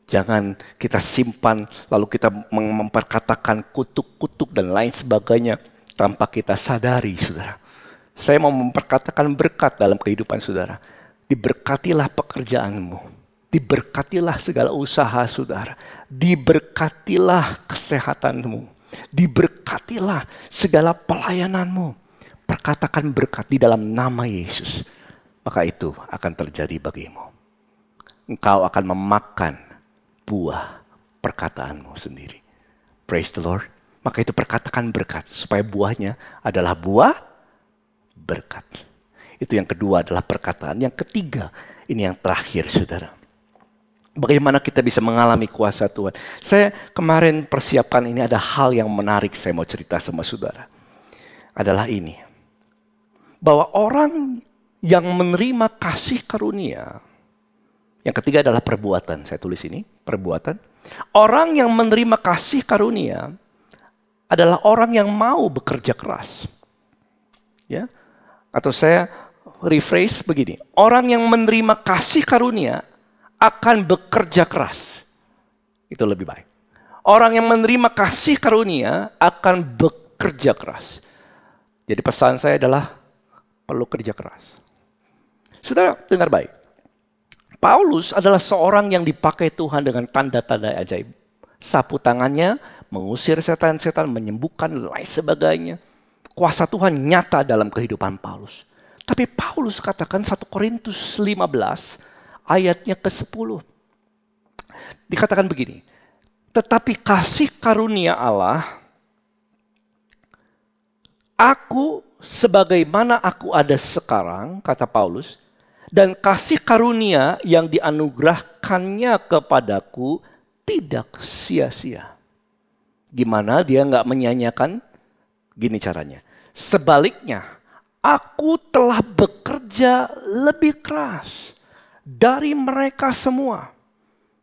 jangan kita simpan lalu kita memperkatakan kutuk-kutuk dan lain sebagainya tanpa kita sadari, saudara. Saya mau memperkatakan berkat dalam kehidupan saudara. Diberkatilah pekerjaanmu. Diberkatilah segala usaha saudara. Diberkatilah kesehatanmu. Diberkatilah segala pelayananmu. Perkatakan berkat di dalam nama Yesus. Maka itu akan terjadi bagimu. Engkau akan memakan buah perkataanmu sendiri. Praise the Lord. Maka itu perkatakan berkat. Supaya buahnya adalah buah berkat. Itu yang kedua adalah perkataan. Yang ketiga, ini yang terakhir saudara. Bagaimana kita bisa mengalami kuasa Tuhan. Saya kemarin persiapkan ini, ada hal yang menarik saya mau cerita sama saudara. Adalah ini. Bahwa orang yang menerima kasih karunia. Yang ketiga adalah perbuatan. Saya tulis ini, perbuatan. Orang yang menerima kasih karunia adalah orang yang mau bekerja keras. Ya. Atau saya rephrase begini. Orang yang menerima kasih karunia akan bekerja keras. Itu lebih baik. Orang yang menerima kasih karunia akan bekerja keras. Jadi pesan saya adalah perlu kerja keras. Saudara, dengar baik. Paulus adalah seorang yang dipakai Tuhan dengan tanda-tanda ajaib. Sapu tangannya, mengusir setan-setan, menyembuhkan, dan lain sebagainya. Kuasa Tuhan nyata dalam kehidupan Paulus. Tapi Paulus katakan 1 Korintus 15 ayatnya ke-10. Dikatakan begini. Tetapi kasih karunia Allah, aku sebagaimana aku ada sekarang, kata Paulus, dan kasih karunia yang dianugerahkannya kepadaku tidak sia-sia. Gimana dia nggak menyanyiakan? Gini caranya. Sebaliknya, aku telah bekerja lebih keras dari mereka semua.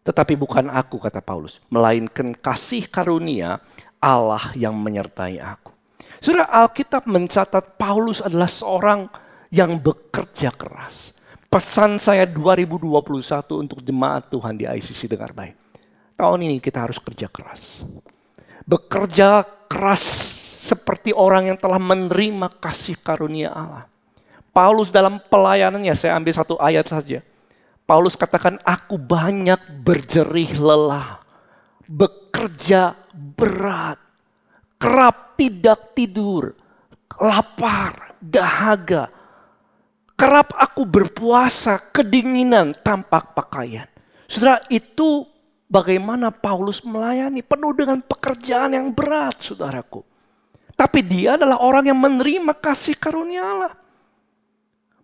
Tetapi bukan aku, kata Paulus, melainkan kasih karunia Allah yang menyertai aku. Saudara, Alkitab mencatat Paulus adalah seorang yang bekerja keras. Pesan saya 2021 untuk jemaat Tuhan di ICC, dengar baik. Tahun ini kita harus kerja keras. Bekerja keras seperti orang yang telah menerima kasih karunia Allah. Paulus dalam pelayanannya, saya ambil satu ayat saja. Paulus katakan, aku banyak berjerih lelah, bekerja berat, kerap tidak tidur, lapar, dahaga. Kerap aku berpuasa, kedinginan, tanpa pakaian. Saudara, itu bagaimana Paulus melayani, penuh dengan pekerjaan yang berat, saudaraku. Tapi dia adalah orang yang menerima kasih karunia Allah.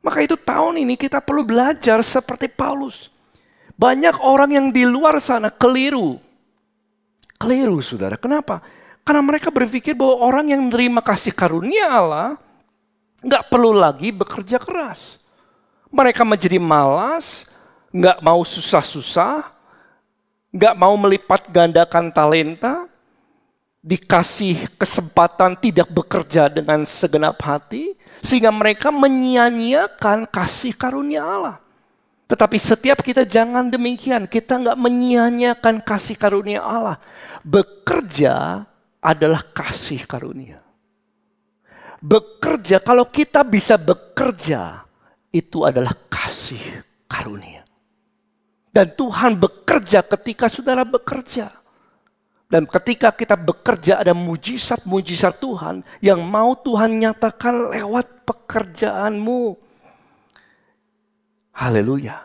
Maka itu tahun ini kita perlu belajar seperti Paulus. Banyak orang yang di luar sana keliru. Keliru saudara, kenapa? Karena mereka berpikir bahwa orang yang menerima kasih karunia Allah gak perlu lagi bekerja keras. Mereka menjadi malas, gak mau susah-susah, gak mau melipat gandakan talenta, dikasih kesempatan tidak bekerja dengan segenap hati, sehingga mereka menyia-nyiakan kasih karunia Allah. Tetapi setiap kita jangan demikian. Kita nggak menyia-nyiakan kasih karunia Allah. Bekerja adalah kasih karunia. Bekerja, kalau kita bisa bekerja, itu adalah kasih karunia. Dan Tuhan bekerja ketika saudara bekerja. Dan ketika kita bekerja ada mujizat-mujizat Tuhan yang mau Tuhan nyatakan lewat pekerjaanmu. Haleluya.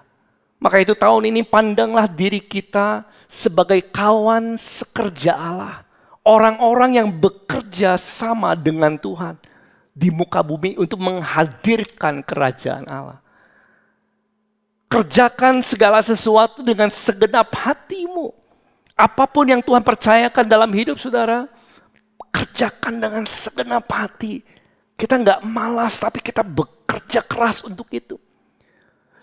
Maka itu tahun ini pandanglah diri kita sebagai kawan sekerja Allah. Orang-orang yang bekerja sama dengan Tuhan di muka bumi untuk menghadirkan kerajaan Allah. Kerjakan segala sesuatu dengan segenap hatimu. Apapun yang Tuhan percayakan dalam hidup saudara, kerjakan dengan segenap hati. Kita nggak malas tapi kita bekerja keras untuk itu.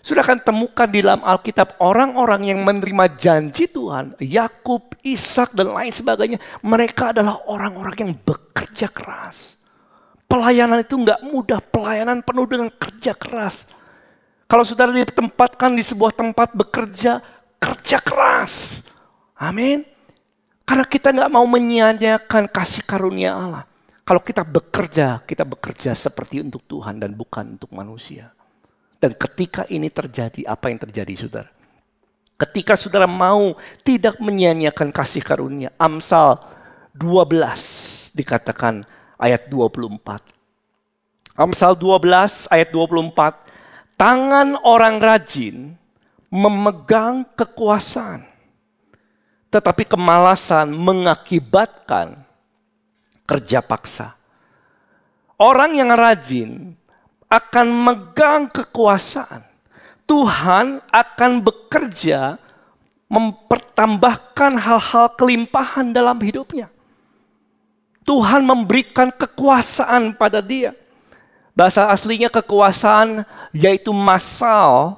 Sudah akan temukan di dalam Alkitab orang-orang yang menerima janji Tuhan, Yakub, Ishak dan lain sebagainya. Mereka adalah orang-orang yang bekerja keras. Pelayanan itu nggak mudah, pelayanan penuh dengan kerja keras. Kalau saudara ditempatkan di sebuah tempat bekerja, kerja keras. Amin. Karena kita nggak mau menyia-nyiakan kasih karunia Allah. Kalau kita bekerja seperti untuk Tuhan dan bukan untuk manusia. Dan ketika ini terjadi, apa yang terjadi saudara? Ketika saudara mau tidak menyia-nyiakan kasih karunia. Amsal 12 dikatakan ayat 24. Amsal 12 ayat 24. Tangan orang rajin memegang kekuasaan. Tetapi kemalasan mengakibatkan kerja paksa. Orang yang rajin akan megang kekuasaan. Tuhan akan bekerja mempertambahkan hal-hal kelimpahan dalam hidupnya. Tuhan memberikan kekuasaan pada dia. Bahasa aslinya kekuasaan yaitu masal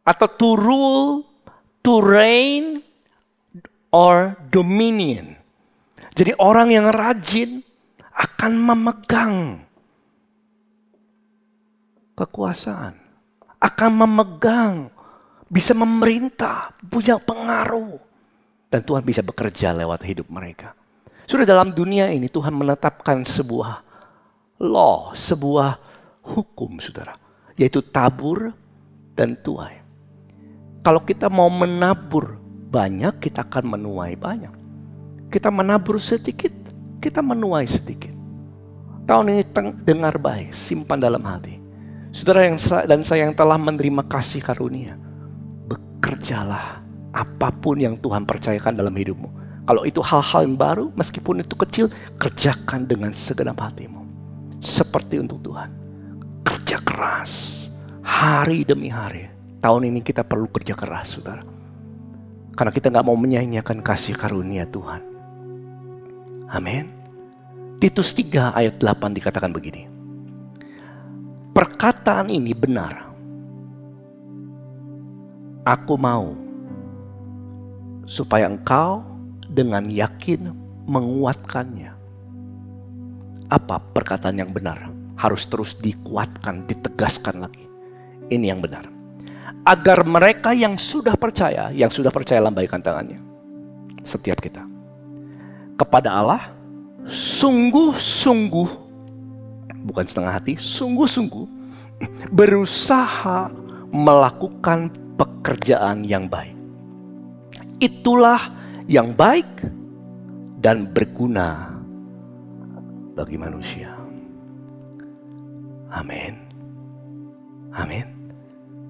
atau to rule, to reign, or dominion. Jadi orang yang rajin akan memegang kekuasaan, akan memegang, bisa memerintah, punya pengaruh. Dan Tuhan bisa bekerja lewat hidup mereka. Sudah dalam dunia ini Tuhan menetapkan sebuah law, sebuah hukum saudara. Yaitu tabur dan tuai. Kalau kita mau menabur banyak, kita akan menuai banyak. Kita menabur sedikit, kita menuai sedikit. Tahun ini dengar baik, simpan dalam hati. Saudara dan saya yang telah menerima kasih karunia, bekerjalah apapun yang Tuhan percayakan dalam hidupmu. Kalau itu hal-hal yang baru, meskipun itu kecil, kerjakan dengan segenap hatimu. Seperti untuk Tuhan. Kerja keras, hari demi hari. Tahun ini kita perlu kerja keras, saudara. Karena kita gak mau menyia-nyiakan kasih karunia Tuhan. Amin. Titus 3 ayat 8 dikatakan begini. Perkataan ini benar. Aku mau supaya engkau dengan yakin menguatkannya. Apa perkataan yang benar? Harus terus dikuatkan, ditegaskan lagi. Ini yang benar. Agar mereka yang sudah percaya lambaikan tangannya. Setiap kita. Kepada Allah, sungguh-sungguh, bukan setengah hati, sungguh-sungguh berusaha melakukan pekerjaan yang baik. Itulah yang baik dan berguna bagi manusia. Amin. Amin.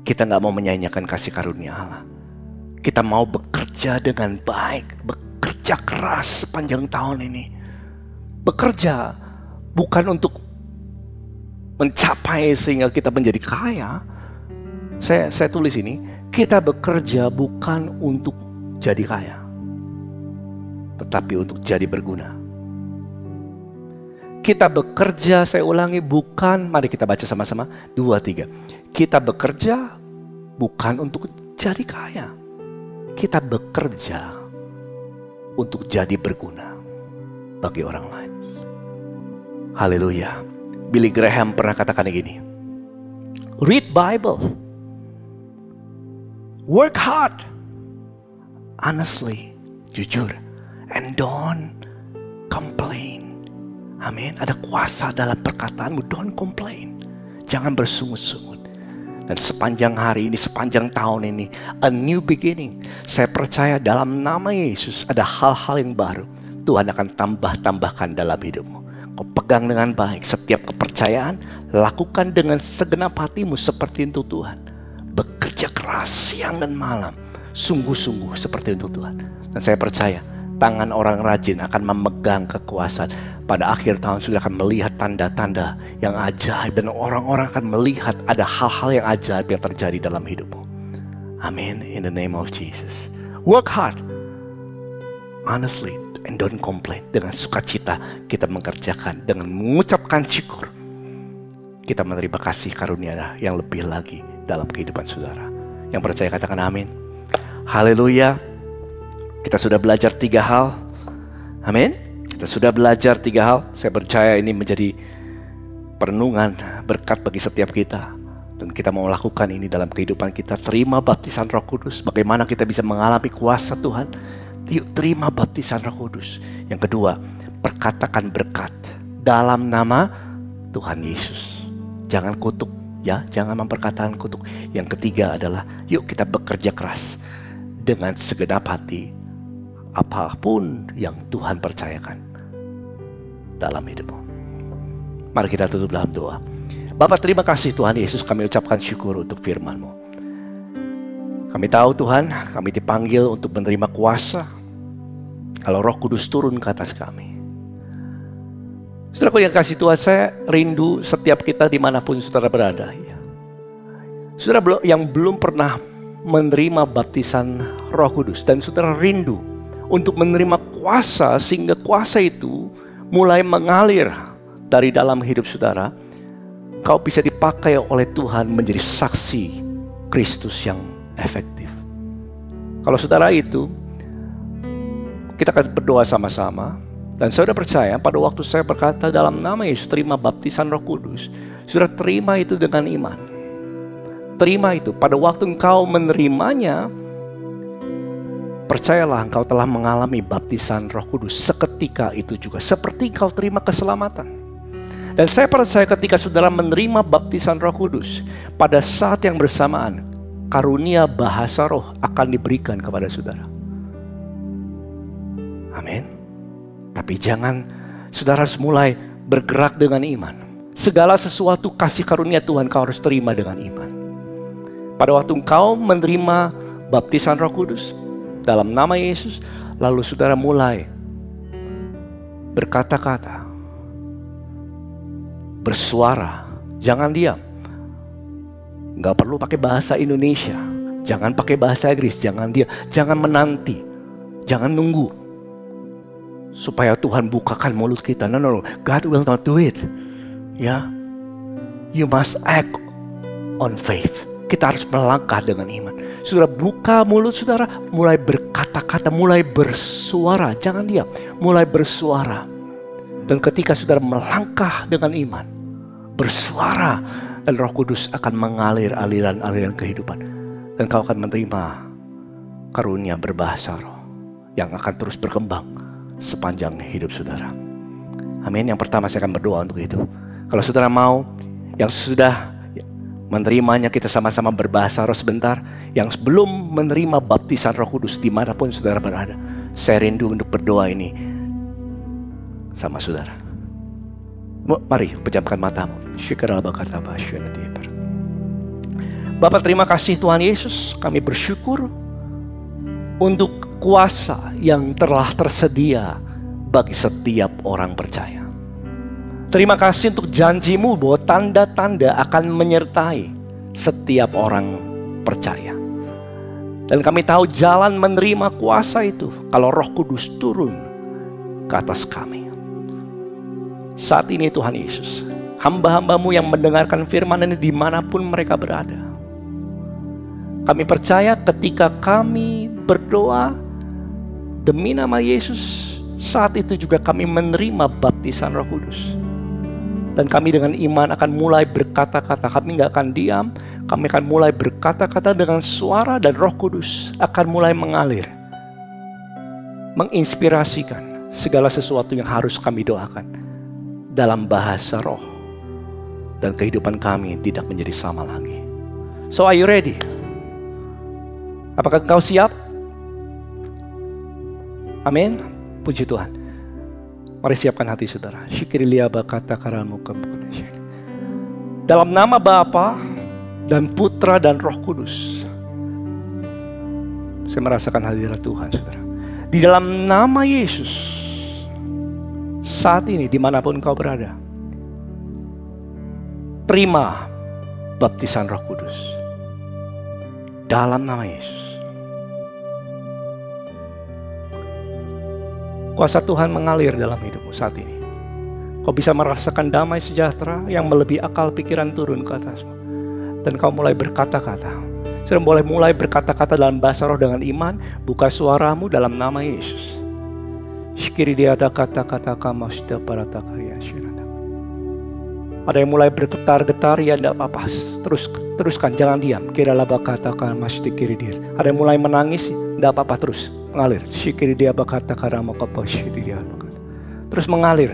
Kita gak mau menyia-nyiakan kasih karunia Allah. Kita mau bekerja dengan baik, bekerja keras sepanjang tahun ini. Bekerja bukan untuk mencapai sehingga kita menjadi kaya. Saya tulis ini, kita bekerja bukan untuk jadi kaya, tetapi untuk jadi berguna. Kita bekerja, saya ulangi, bukan, mari kita baca sama-sama, 2, 3. Kita bekerja bukan untuk jadi kaya. Kita bekerja untuk jadi berguna bagi orang lain. Haleluya. Billy Graham pernah katakan begini. Read Bible, Work hard. Honestly, jujur. And don't complain. Amin. Ada kuasa dalam perkataanmu. Don't complain. Jangan bersungut-sungut. Dan sepanjang hari ini, sepanjang tahun ini, a new beginning. Saya percaya dalam nama Yesus ada hal-hal yang baru. Tuhan akan tambahkan dalam hidupmu. Kau pegang dengan baik setiap kepercayaan. Lakukan dengan segenap hatimu seperti untuk Tuhan. Bekerja keras siang dan malam. Sungguh-sungguh seperti untuk Tuhan. Dan saya percaya tangan orang rajin akan memegang kekuasaan. Pada akhir tahun sudah akan melihat tanda-tanda yang ajaib. Dan orang-orang akan melihat ada hal-hal yang ajaib yang terjadi dalam hidupmu. Amin. In the name of Jesus. Work hard. Honestly. And don't complain. Dengan sukacita kita mengerjakan. Dengan mengucapkan syukur. Kita menerima kasih karunia yang lebih lagi dalam kehidupan saudara. Yang percaya katakan amin. Haleluya. Kita sudah belajar 3 hal. Amin. Kita sudah belajar 3 hal. Saya percaya ini menjadi perenungan berkat bagi setiap kita. Dan kita mau lakukan ini dalam kehidupan kita. Terima baptisan Roh Kudus. Bagaimana kita bisa mengalami kuasa Tuhan. Yuk terima baptisan Roh Kudus. Yang kedua, perkatakan berkat dalam nama Tuhan Yesus. Jangan kutuk, ya, jangan memperkatakan kutuk. Yang ketiga adalah, yuk kita bekerja keras dengan segenap hati. Apapun yang Tuhan percayakan dalam hidupmu. Mari kita tutup dalam doa. Bapa, terima kasih Tuhan Yesus, kami ucapkan syukur untuk firman-Mu. Kami tahu Tuhan, kami dipanggil untuk menerima kuasa kalau Roh Kudus turun ke atas kami. Saudaraku yang kasih Tuhan, saya rindu setiap kita dimanapun saudara berada. Saudara yang belum pernah menerima baptisan Roh Kudus dan saudara rindu untuk menerima kuasa sehingga kuasa itu mulai mengalir dari dalam hidup saudara, kau bisa dipakai oleh Tuhan menjadi saksi Kristus yang efektif. Kalau saudara itu, kita akan berdoa sama-sama. Dan saudara percaya pada waktu saya berkata dalam nama Yesus terima baptisan Roh Kudus, saudara terima itu dengan iman. Terima itu. Pada waktu engkau menerimanya, percayalah engkau telah mengalami baptisan Roh Kudus seketika itu juga. Seperti engkau terima keselamatan. Dan saya percaya ketika saudara menerima baptisan Roh Kudus, pada saat yang bersamaan, karunia bahasa roh akan diberikan kepada saudara. Amin. Tapi jangan, saudara harus mulai bergerak dengan iman. Segala sesuatu kasih karunia Tuhan kau harus terima dengan iman. Pada waktu engkau menerima baptisan Roh Kudus dalam nama Yesus, lalu saudara mulai berkata-kata, bersuara, jangan diam. Gak perlu pakai bahasa Indonesia, jangan pakai bahasa Inggris, jangan diam, jangan menanti, jangan nunggu supaya Tuhan bukakan mulut kita. No. God will not do it. Ya, you must act on faith. Kita harus melangkah dengan iman. Saudara buka mulut saudara, mulai berkata-kata, mulai bersuara. Jangan diam, mulai bersuara. Dan ketika saudara melangkah dengan iman, bersuara, dan Roh Kudus akan mengalir aliran-aliran kehidupan. Dan kau akan menerima karunia berbahasa roh yang akan terus berkembang sepanjang hidup saudara. Amin. Yang pertama saya akan berdoa untuk itu. Kalau saudara mau, yang sudah menerimanya kita sama-sama berbahasa roh sebentar. Yang belum menerima baptisan Roh Kudus dimanapun saudara berada, saya rindu untuk berdoa ini sama saudara. Mari pejamkan matamu. Bapa, terima kasih Tuhan Yesus, kami bersyukur untuk kuasa yang telah tersedia bagi setiap orang percaya. Terima kasih untuk janji-Mu bahwa tanda-tanda akan menyertai setiap orang percaya. Dan kami tahu jalan menerima kuasa itu kalau Roh Kudus turun ke atas kami. Saat ini Tuhan Yesus, hamba-hamba-Mu yang mendengarkan firman ini dimanapun mereka berada, kami percaya ketika kami berdoa demi nama Yesus, saat itu juga kami menerima baptisan Roh Kudus. Dan kami dengan iman akan mulai berkata-kata. Kami nggak akan diam. Kami akan mulai berkata-kata dengan suara, dan Roh Kudus akan mulai mengalir, menginspirasikan segala sesuatu yang harus kami doakan dalam bahasa roh. Dan kehidupan kami tidak menjadi sama lagi. So are you ready? Apakah engkau siap? Amin. Puji Tuhan. Mari siapkan hati saudara. Dalam nama Bapa dan Putra dan Roh Kudus, saya merasakan hadirat Tuhan saudara. Di dalam nama Yesus, saat ini dimanapun kau berada, terima baptisan Roh Kudus. Dalam nama Yesus. Kuasa Tuhan mengalir dalam hidupmu saat ini. Kau bisa merasakan damai sejahtera yang melebihi akal pikiran turun ke atasmu. Dan kau mulai berkata-kata. Sudah mulai berkata-kata dalam bahasa roh dengan iman. Buka suaramu dalam nama Yesus. Shikiri dia ada kata-kata kamasda paratakaya shirada. Ada yang mulai bergetar-getar, ya tidak apa-apa. Teruskan, jangan diam. Kira laba katakan masdi kiri dia. Ada yang mulai menangis, tidak apa-apa, terus mengalir. Shikiri dia bakata karama kapashiri dia bakata. Terus mengalir.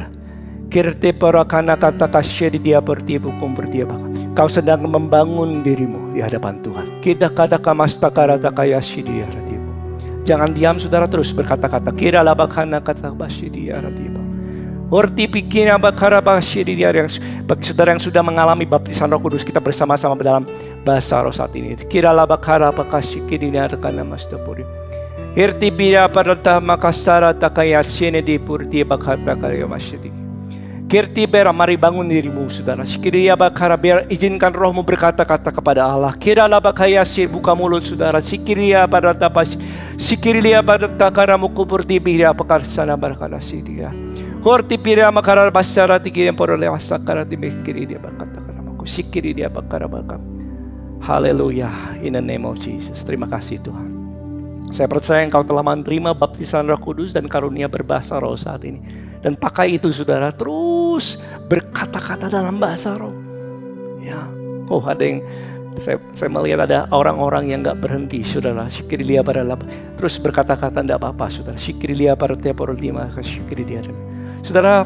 Kirte parakana kata kasyedi dia bertibu kumbertia bakata. Kau sedang membangun dirimu di hadapan Tuhan. Kita kata kamasta karata kaya shidi dia ratibu. Jangan diam saudara, terus berkata-kata. Kira laba kana kata kasyedi dia ratibu. Horti pikirnya bakara basyiri dia yang saudara yang sudah mengalami baptisan Roh Kudus, kita bersama-sama dalam bahasa roh saat ini. Kira la bakara bakasyiki dia rekana mastapuri. Hirti bira parata makasara takaya sene di purti bakata karya masyidi. Kirti bera, mari bangun dirimu saudara. Sikiri ya bakara, biar izinkan rohmu berkata-kata kepada Allah. Kira la bakaya sir, buka mulut saudara. Sikiri ya parata pas, sikiri ya parata karamu kupurti bira pakarsana barakana sidia. Horti pira makara basara tikirim porole asakara dimikiri dia berkata karamaku. Sikiri dia bakara bakam. Haleluya, in the name of Jesus. Terima kasih Tuhan. Saya percaya engkau telah menerima baptisan Roh Kudus dan karunia berbahasa roh saat ini. Dan pakai itu saudara, terus berkata-kata dalam bahasa roh. Ya, oh ada yang saya melihat ada orang-orang yang gak berhenti saudara. Sikiri dia baralab, terus berkata-kata tidak apa-apa saudara. Sikiri dia parate porolima sikiri dia. Saudara,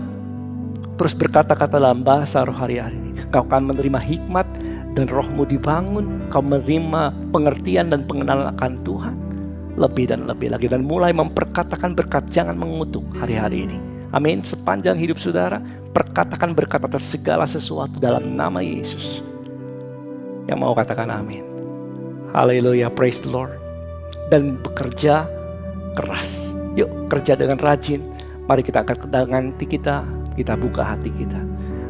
terus berkata-kata dalam bahasa roh hari-hari ini. Kau akan menerima hikmat dan rohmu dibangun. Kau menerima pengertian dan pengenalan akan Tuhan lebih dan lebih lagi. Dan mulai memperkatakan berkat, jangan mengutuk hari-hari ini. Amin. Sepanjang hidup saudara, perkatakan berkat atas segala sesuatu dalam nama Yesus. Yang mau katakan amin. Haleluya, praise the Lord. Dan bekerja keras. Yuk kerja dengan rajin. Mari kita angkat kedang kita buka hati kita.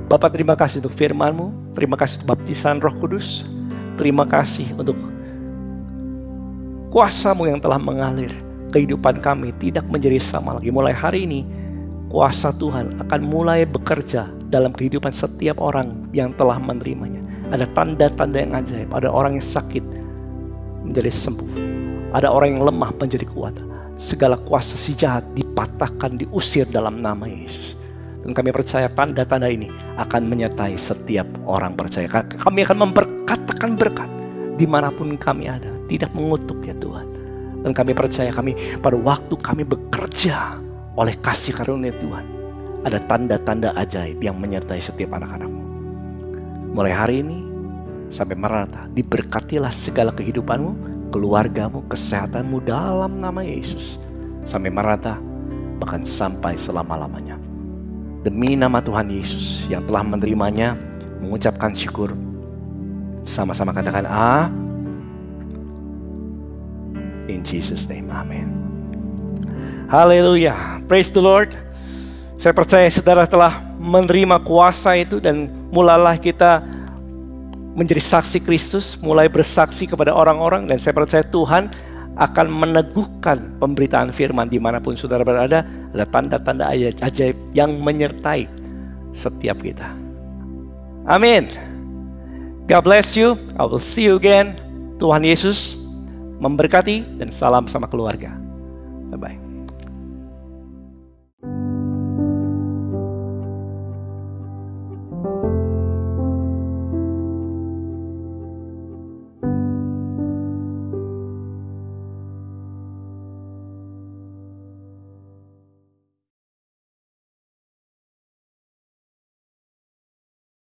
Bapa, terima kasih untuk firman-Mu. Terima kasih untuk baptisan Roh Kudus. Terima kasih untuk kuasa-Mu yang telah mengalir. Kehidupan kami tidak menjadi sama lagi. Mulai hari ini, kuasa Tuhan akan mulai bekerja dalam kehidupan setiap orang yang telah menerimanya. Ada tanda-tanda yang ajaib. Ada orang yang sakit menjadi sembuh. Ada orang yang lemah menjadi kuat. Segala kuasa si jahat dipatahkan, diusir dalam nama Yesus. Dan kami percaya tanda-tanda ini akan menyertai setiap orang percaya. Kami akan memperkatakan berkat dimanapun kami ada. Tidak mengutuk ya Tuhan. Dan kami percaya pada waktu kami bekerja oleh kasih karunia Tuhan, ada tanda-tanda ajaib yang menyertai setiap anak-anak-Mu. Mulai hari ini sampai Maranatha, diberkatilah segala kehidupanmu, keluargamu, kesehatanmu dalam nama Yesus. Sampai Maranatha, bahkan sampai selama-lamanya. Demi nama Tuhan Yesus yang telah menerimanya, mengucapkan syukur. Sama-sama katakan in Jesus name, amen. Haleluya, praise the Lord. Saya percaya saudara telah menerima kuasa itu dan mulailah kita menjadi saksi Kristus, mulai bersaksi kepada orang-orang. Dan saya percaya Tuhan akan meneguhkan pemberitaan firman dimanapun saudara berada. Ada tanda-tanda ajaib yang menyertai setiap kita. Amin. God bless you. I will see you again. Tuhan Yesus memberkati dan salam sama keluarga. Bye-bye.